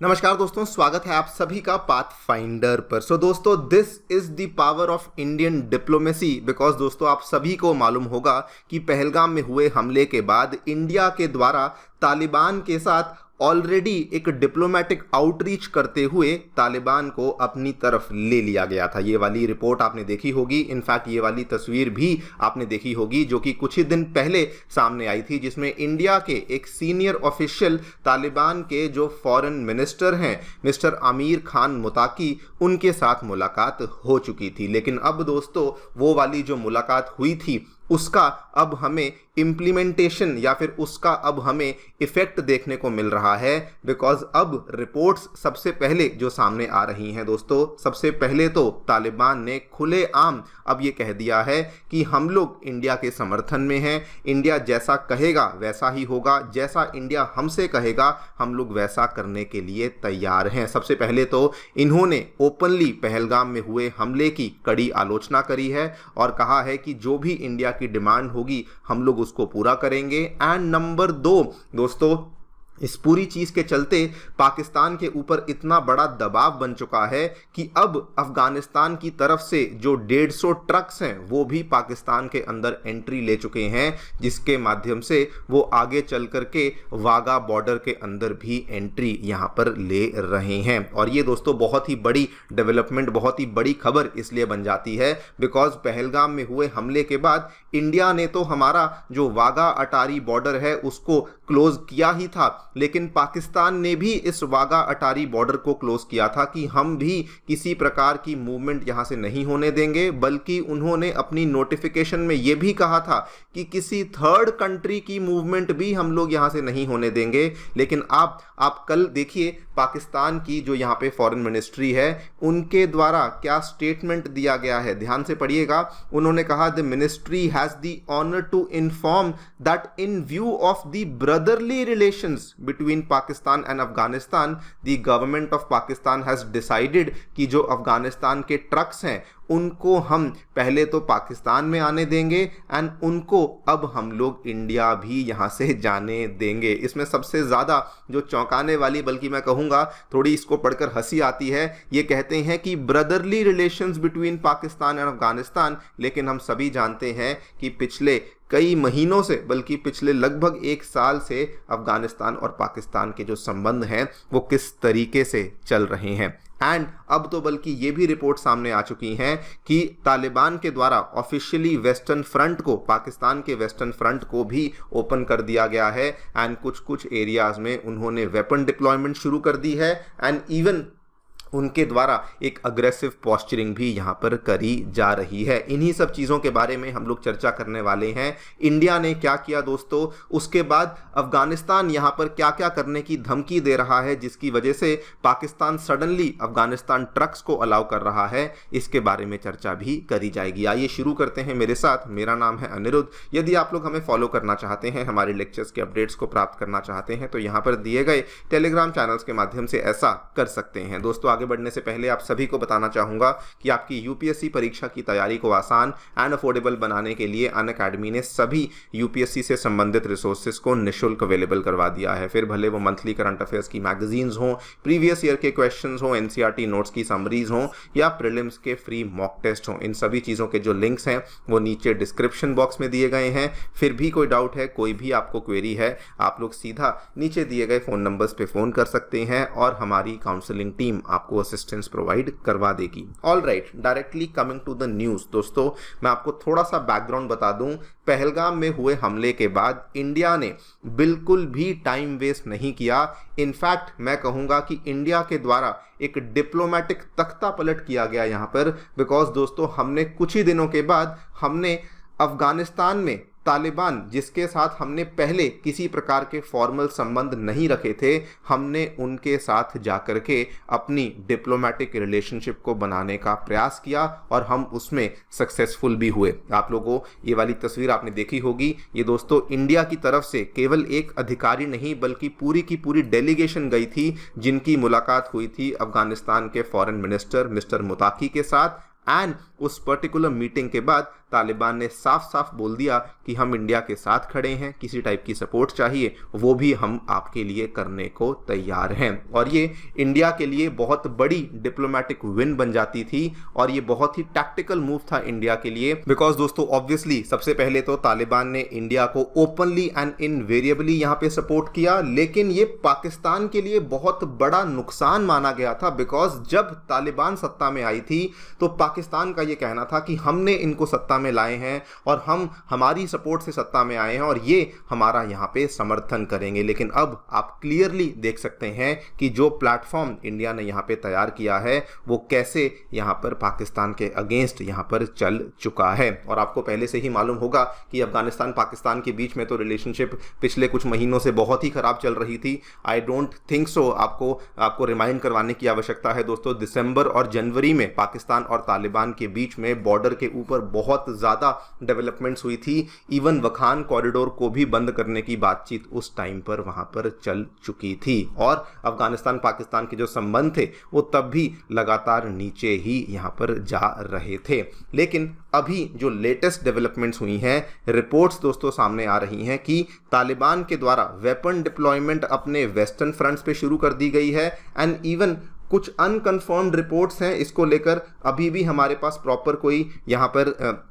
नमस्कार दोस्तों, स्वागत है आप सभी का पाथ फाइंडर पर। दोस्तों, this is the power of Indian diplomacy. Because दोस्तों, आप सभी को मालूम होगा कि पहलगाम में हुए हमले के बाद इंडिया के द्वारा तालिबान के साथ ऑलरेडी एक डिप्लोमेटिक आउटरीच करते हुए तालिबान को अपनी तरफ ले लिया गया था। ये वाली रिपोर्ट आपने देखी होगी, इनफैक्ट ये वाली तस्वीर भी आपने देखी होगी जो कि कुछ ही दिन पहले सामने आई थी, जिसमें इंडिया के एक सीनियर ऑफिशियल तालिबान के जो फॉरेन मिनिस्टर हैं मिस्टर आमिर खान मुताकी, उनके साथ मुलाकात हो चुकी थी। लेकिन अब दोस्तों, वो वाली जो मुलाकात हुई थी उसका अब हमें इम्प्लीमेंटेशन या फिर उसका अब हमें इफेक्ट देखने को मिल रहा है। बिकॉज अब रिपोर्ट्स सबसे पहले जो सामने आ रही हैं दोस्तों, सबसे पहले तो तालिबान ने खुलेआम अब ये कह दिया है कि हम लोग इंडिया के समर्थन में हैं, इंडिया जैसा कहेगा वैसा ही होगा, जैसा इंडिया हमसे कहेगा हम लोग वैसा करने के लिए तैयार हैं। सबसे पहले तो इन्होंने ओपनली पहलगाम में हुए हमले की कड़ी आलोचना करी है और कहा है कि जो भी इंडिया की डिमांड होगी हम लोग उसको पूरा करेंगे। एंड नंबर 2 दोस्तों, इस पूरी चीज के चलते पाकिस्तान के ऊपर इतना बड़ा दबाव बन चुका है कि अब अफगानिस्तान की तरफ से जो 150 ट्रक्स हैं वो भी पाकिस्तान के अंदर एंट्री ले चुके हैं, जिसके माध्यम से वो आगे चल करके वाघा बॉर्डर के अंदर भी एंट्री यहां पर ले रहे हैं। और ये दोस्तों बहुत ही बड़ी डेवलपमेंट, बहुत ही बड़ी खबर इसलिए बन जाती है बिकॉज पहलगाम में हुए हमले के बाद इंडिया ने तो हमारा जो वाघा अटारी बॉर्डर है उसको क्लोज किया ही था, लेकिन पाकिस्तान ने भी इस वाघा अटारी बॉर्डर को क्लोज किया था कि हम भी किसी प्रकार की मूवमेंट यहां से नहीं होने देंगे। बल्कि उन्होंने अपनी नोटिफिकेशन में यह भी कहा था कि किसी थर्ड कंट्री की मूवमेंट भी हम लोग यहां से नहीं होने देंगे। लेकिन आप कल देखिए पाकिस्तान की जो यहां पे फॉरेन मिनिस्ट्री है उनके द्वारा क्या स्टेटमेंट दिया गया है, ध्यान से पढ़िएगा। उन्होंने कहा the ministry has the honour to inform that in view of the brotherly relations between Pakistan and Afghanistan, the government of Pakistan has decided कि जो अफगानिस्तान के ट्रक्स हैं उनको हम पहले तो पाकिस्तान में आने देंगे एंड उनको अब हम लोग इंडिया भी यहाँ से जाने देंगे। इसमें सबसे ज़्यादा जो चौंकाने वाली, बल्कि मैं कहूँगा थोड़ी इसको पढ़कर हंसी आती है, ये कहते हैं कि brotherly relations between Pakistan and Afghanistan. लेकिन हम सभी जानते हैं कि पिछले कई महीनों से, बल्कि पिछले लगभग 1 साल से अफगानिस्तान और पाकिस्तान के जो संबंध हैं वो किस तरीके से चल रहे हैं। एंड अब तो बल्कि ये भी रिपोर्ट सामने आ चुकी हैं कि तालिबान के द्वारा ऑफिशियली वेस्टर्न फ्रंट को, पाकिस्तान के वेस्टर्न फ्रंट को भी ओपन कर दिया गया है एंड कुछ एरियाज में उन्होंने वेपन डिप्लॉयमेंट शुरू कर दी है एंड इवन उनके द्वारा एक अग्रेसिव पॉस्चरिंग भी यहां पर करी जा रही है। इन्हीं सब चीज़ों के बारे में हम लोग चर्चा करने वाले हैं। इंडिया ने क्या किया दोस्तों, उसके बाद अफगानिस्तान यहां पर क्या क्या करने की धमकी दे रहा है जिसकी वजह से पाकिस्तान सडनली अफगानिस्तान ट्रक्स को अलाउ कर रहा है, इसके बारे में चर्चा भी करी जाएगी। आइए शुरू करते हैं मेरे साथ। मेरा नाम है अनिरुद्ध। यदि आप लोग हमें फॉलो करना चाहते हैं, हमारे लेक्चर्स के अपडेट्स को प्राप्त करना चाहते हैं तो यहाँ पर दिए गए टेलीग्राम चैनल्स के माध्यम से ऐसा कर सकते हैं। दोस्तों, आगे बढ़ने से पहले आप सभी को बताना चाहूंगा कि आपकी यूपीएससी परीक्षा की तैयारी को आसान एंड अफोर्डेबल बनाने के लिए अनअकैडमी ने सभी यूपीएससी से संबंधित रिसोर्सेज को निःशुल्क अवेलेबल करवा दिया है। फिर भले वो मंथली करंट अफेयर्स की मैगजीन्स हों, प्रीवियस ईयर के क्वेश्चंस हों, एनसीईआरटी नोट्स की समरीज हों या प्रीलिम्स के फ्री मॉक टेस्ट हों, इन सभी चीज़ों के जो लिंक्स हैं वो नीचे डिस्क्रिप्शन बॉक्स में दिए गए हैं। फिर भी कोई डाउट है, कोई भी आपको क्वेरी है, आप लोग सीधा नीचे दिए गए फ़ोन नंबर्स पे फ़ोन कर सकते हैं और हमारी काउंसलिंग टीम आपको असिस्टेंस प्रोवाइड करवा देगी। All right, directly coming to the news. दोस्तों, मैं आपको थोड़ा सा बैकग्राउंड बता दूं। पहलगाम में हुए हमले के बाद इंडिया ने बिल्कुल भी टाइम वेस्ट नहीं किया। इनफैक्ट मैं कहूंगा कि इंडिया के द्वारा एक डिप्लोमेटिक तख्ता पलट किया गया यहाँ पर। बिकॉज दोस्तों, हमने कुछ ही दिनों के बाद हमने अफगानिस्तान में तालिबान, जिसके साथ हमने पहले किसी प्रकार के फॉर्मल संबंध नहीं रखे थे, हमने उनके साथ जाकर के अपनी डिप्लोमेटिक रिलेशनशिप को बनाने का प्रयास किया और हम उसमें सक्सेसफुल भी हुए। आप लोगों को ये वाली तस्वीर आपने देखी होगी। ये दोस्तों इंडिया की तरफ से केवल एक अधिकारी नहीं बल्कि पूरी की पूरी डेलीगेशन गई थी, जिनकी मुलाकात हुई थी अफगानिस्तान के फॉरेन मिनिस्टर मिस्टर मुताकी के साथ एंड उस पर्टिकुलर मीटिंग के बाद तालिबान ने साफ साफ बोल दिया कि हम इंडिया के साथ खड़े हैं, किसी टाइप की सपोर्ट चाहिए वो भी हम आपके लिए करने को तैयार हैं। और ये इंडिया के लिए बहुत बड़ी डिप्लोमेटिक विन बन जाती थी और ये बहुत ही टैक्टिकल मूव था इंडिया के लिए, बिकॉज दोस्तों ऑब्वियसली सबसे पहले तो तालिबान ने इंडिया को ओपनली एंड इनवेरिएबली यहां पे सपोर्ट किया, लेकिन ये पाकिस्तान के लिए बहुत बड़ा नुकसान माना गया था, बिकॉज जब तालिबान सत्ता में आई थी तो पाकिस्तान का ये कहना था कि हमने इनको सत्ता में लाए हैं और हम हमारी सपोर्ट से सत्ता में आए हैं और ये हमारा यहां पे समर्थन करेंगे। लेकिन अब आप क्लियरली देख सकते हैं कि जो प्लेटफॉर्म इंडिया ने यहां पे तैयार किया है वो कैसे यहां पर पाकिस्तान के अगेंस्ट यहां पर चल चुका है। और आपको पहले से ही मालूम होगा कि अफगानिस्तान पाकिस्तान के बीच में तो रिलेशनशिप पिछले कुछ महीनों से बहुत ही खराब चल रही थी। आई डोंट थिंक सो आपको रिमाइंड करवाने की आवश्यकता है दोस्तों, दिसंबर और जनवरी में पाकिस्तान और तालिबान के बीच में बॉर्डर के ऊपर बहुत ज्यादा डेवलपमेंट्स हुई थी। इवन वखान कॉरिडोर को भी बंद करने की बातचीत उस टाइम पर वहां पर चल चुकी थी और अफगानिस्तान पाकिस्तान के जो संबंध थे वो तब भी लगातार नीचे ही यहां पर जा रहे थे। लेकिन अभी जो लेटेस्ट डेवलपमेंट्स हुई हैं, रिपोर्ट्स दोस्तों सामने आ रही हैं कि तालिबान के द्वारा वेपन डिप्लॉयमेंट अपने वेस्टर्न फ्रंट्स पे शुरू कर दी गई है एंड इवन कुछ अनकन्फर्म्ड रिपोर्ट्स हैं इसको लेकर, अभी भी हमारे पास प्रॉपर कोई यहाँ पर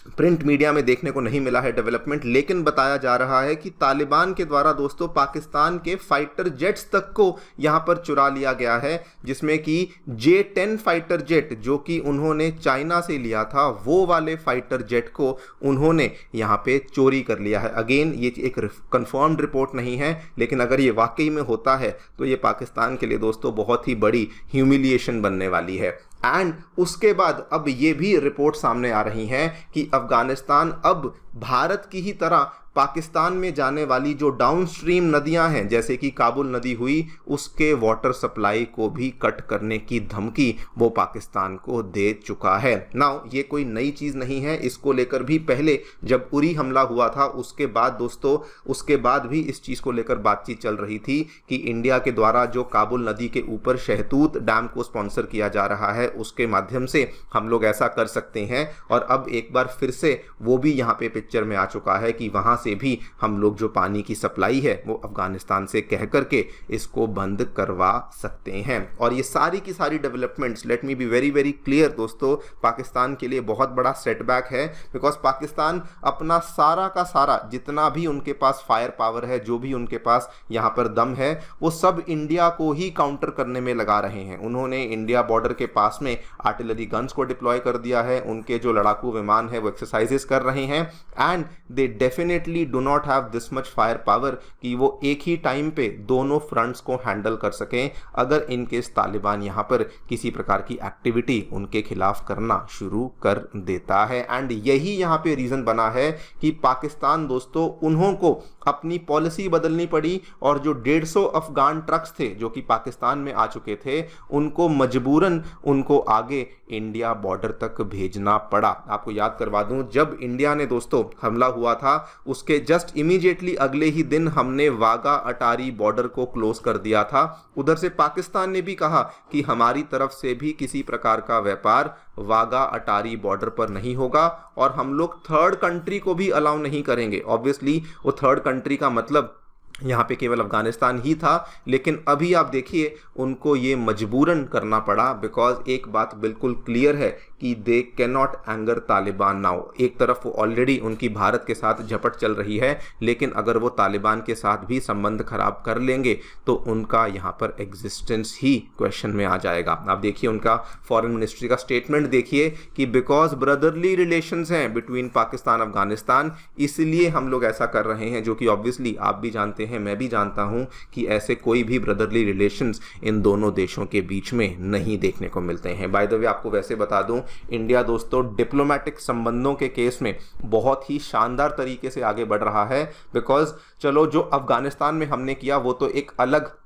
प्रिंट मीडिया में देखने को नहीं मिला है डेवलपमेंट, लेकिन बताया जा रहा है कि तालिबान के द्वारा दोस्तों पाकिस्तान के फाइटर जेट्स तक को यहां पर चुरा लिया गया है, जिसमें कि J-10 फाइटर जेट जो कि उन्होंने चाइना से लिया था वो वाले फाइटर जेट को उन्होंने यहां पे चोरी कर लिया है। अगेन ये एक कंफर्म्ड रिपोर्ट नहीं है, लेकिन अगर ये वाकई में होता है तो ये पाकिस्तान के लिए दोस्तों बहुत ही बड़ी ह्यूमिलिएशन बनने वाली है। एंड उसके बाद अब ये भी रिपोर्ट सामने आ रही हैं कि अफगानिस्तान अब भारत की ही तरह पाकिस्तान में जाने वाली जो डाउनस्ट्रीम नदियां हैं जैसे कि काबुल नदी हुई, उसके वाटर सप्लाई को भी कट करने की धमकी वो पाकिस्तान को दे चुका है। नाउ ये कोई नई चीज़ नहीं है, इसको लेकर भी पहले जब उरी हमला हुआ था उसके बाद दोस्तों उसके बाद भी इस चीज़ को लेकर बातचीत चल रही थी कि इंडिया के द्वारा जो काबुल नदी के ऊपर शहतूत डैम को स्पॉन्सर किया जा रहा है उसके माध्यम से हम लोग ऐसा कर सकते हैं। और अब एक बार फिर से वो भी यहाँ पे पिक्चर में आ चुका है कि वहाँ से भी हम लोग जो पानी की सप्लाई है वो अफगानिस्तान से कह करके इसको बंद करवा सकते हैं। और ये सारी की सारी developments, let me be very very clear दोस्तों, पाकिस्तान के लिए बहुत बड़ा सेटबैक है, बिकॉज पाकिस्तान अपना सारा का सारा जितना भी उनके पास फायर पावर है, जो भी उनके पास यहाँ पर दम है, वो सब इंडिया को ही काउंटर करने में लगा रहे हैं। उन्होंने इंडिया बॉर्डर के पास में आर्टिलरी गन्स को डिप्लॉय कर दिया है, उनके जो लड़ाकू विमान है वो एक्सरसाइजेस कर रहे हैं and they definitely do not have this much fire power कि वो एक ही टाइम पे दोनों फ्रंट्स को हैंडल कर सकें अगर इनकेस तालिबान यहाँ पर किसी प्रकार की एक्टिविटी उनके खिलाफ करना शुरू कर देता है। एंड यही यहाँ पे रीजन बना है कि पाकिस्तान दोस्तों उन्हों को अपनी पॉलिसी बदलनी पड़ी और जो 150 अफगान ट्रक्स थे जो कि पाकिस्तान में आ चुके थे उनको मजबूरन उनको आगे इंडिया बॉर्डर तक भेजना पड़ा। आपको याद करवा दूं, जब इंडिया ने दोस्तों हमला हुआ था उसके जस्ट इमीडिएटली अगले ही दिन हमने वाघा अटारी बॉर्डर को क्लोज कर दिया था। उधर से पाकिस्तान ने भी कहा कि हमारी तरफ से भी किसी प्रकार का व्यापार वाघा अटारी बॉर्डर पर नहीं होगा और हम लोग थर्ड कंट्री को भी अलाउ नहीं करेंगे। ऑब्वियसली वो थर्ड कंट्री का मतलब यहाँ पे केवल अफगानिस्तान ही था, लेकिन अभी आप देखिए उनको ये मजबूरन करना पड़ा बिकॉज एक बात बिल्कुल क्लियर है कि they can not anger Taliban now. एक तरफ वो ऑलरेडी उनकी भारत के साथ झपट चल रही है, लेकिन अगर वो तालिबान के साथ भी संबंध खराब कर लेंगे तो उनका यहाँ पर एग्जिस्टेंस ही क्वेश्चन में आ जाएगा। आप देखिए उनका फॉरेन मिनिस्ट्री का स्टेटमेंट देखिए कि बिकॉज ब्रदरली रिलेशंस हैं बिटवीन पाकिस्तान अफगानिस्तान, इसलिए हम लोग ऐसा कर रहे हैं, जो कि ऑब्वियसली आप भी जानते हैं, मैं भी जानता हूं कि ऐसे कोई भी ब्रदरली रिलेशंस इन दोनों देशों के बीच में नहीं देखने को मिलते हैं। बाय द वे आपको वैसे बता दूं, इंडिया दोस्तों डिप्लोमेटिक संबंधों के केस में बहुत ही शानदार तरीके से आगे बढ़ रहा है। बिकॉज चलो जो अफगानिस्तान में हमने किया वो तो एक अलग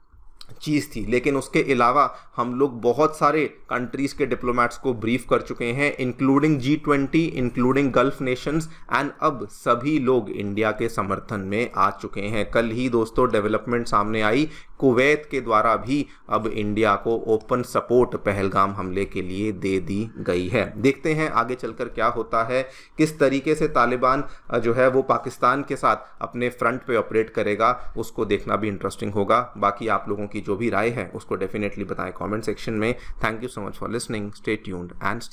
चीज़ थी, लेकिन उसके अलावा हम लोग बहुत सारे कंट्रीज़ के डिप्लोमेट्स को ब्रीफ कर चुके हैं, including G20, including gulf Nations, and अब सभी लोग इंडिया के समर्थन में आ चुके हैं। कल ही दोस्तों डेवलपमेंट सामने आई, कुवैत के द्वारा भी अब इंडिया को ओपन सपोर्ट पहलगाम हमले के लिए दे दी गई है। देखते हैं आगे चलकर क्या होता है, किस तरीके से तालिबान जो है वो पाकिस्तान के साथ अपने फ्रंट पे ऑपरेट करेगा, उसको देखना भी इंटरेस्टिंग होगा। बाकी आप लोगों की जो भी राय है उसको डेफिनेटली बताएं कमेंट सेक्शन में। Thank you so much for listening, stay tuned and